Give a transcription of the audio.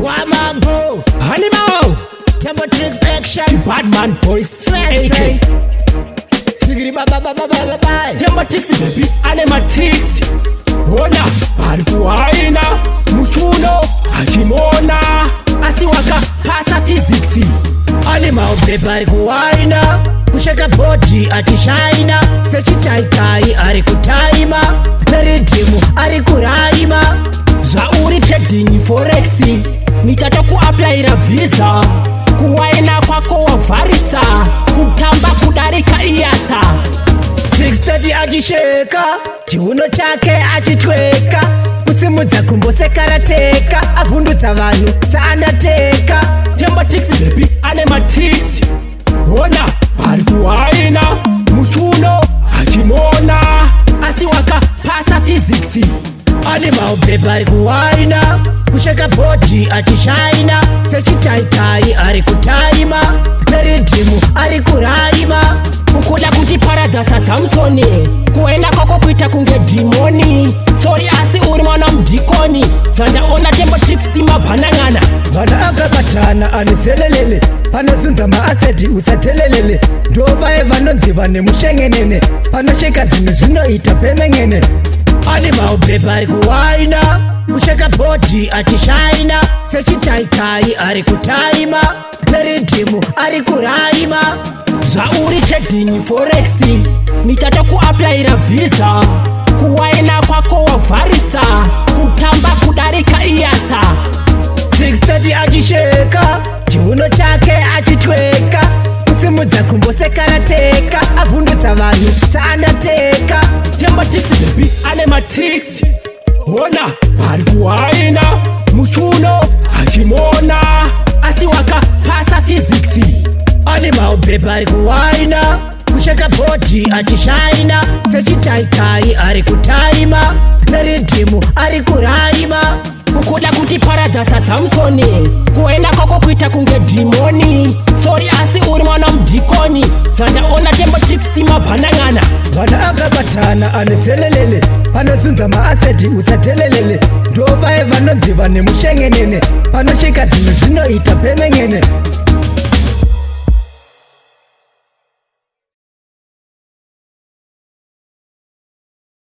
Wamambo, Annemaw, Tempo trixx action, Badman voice, AK. Sigiri baba baba baba bye. Tempo trixx baby, Annemaw trixx. Ona, kuWyna, muchuno, achimona, asiwaka pasa physics. Annemaw baby kuWyna, kushaka body atishaina, sechi chaikai ari kutaima, peridimu ari kuraima. Zvauri trading forex, nichata kuapplyira visa. kuWyna kwako wavharisa, kutamba kudarika iyasa. 630 achisheka, chiuno chake achitweka, kusimudza gumbo sekarateka, avhundutsa vanhu saandateka. Tempo trixx baby, Annemaw trixx. Ona, kuWyna, muchuno, achimona, asiwaka pasa physics. Annemaw baby kuWyna, kushaka body atishaina, sechi chaikai ari kutaima, peridimu ari kuraima. Kukuda kuti paradza saSamsoni, kuenda kwako kuita kunge dhimoni. Sorry asi uri mwana mudhikoni, zvandaona Tempo trixx mabhanang'ana. Vana akabatana aneselelele, panozunza maaseti usatelelele. Ndova vanonzi vane mushengenene, panosheka zvinhu zvinoita pemengene. Annemaw baby kuWyna, kushaka body atishaina, sechi chaikai ari kutaima, peridimu ari kuraima. Zvauri trading forex, nichata kuapplyira visa. kuWyna kwako wavharisa, kutamba kudarika iyasa. 630 achisheka, chiuno chake achitweka, kusimudza gumbo sekarateka, avhundutsa vanhu saandateka. Tempo trixx baby, Annemaw trixx. Ona, kuWyna, muchuno, achimona, asiwaka pasa physics. Annemaw baby kuWyna, kushaka body atishaina, sechi chaikai ari kutaima, peridimu ari kuraima. Kukuda kuti paradza saSamsoni, kuenda kwako kuita kunge dhimoni. Sorry asi uri mwana mudhikoni, zvandaona Tempo trixx mabhanang'ana. Vana akabatana aneselelele, panozunza maaseti usatelelele. Ndova vanonzi vane mushengenene, panosheka zvinhu zvinoita pemengene.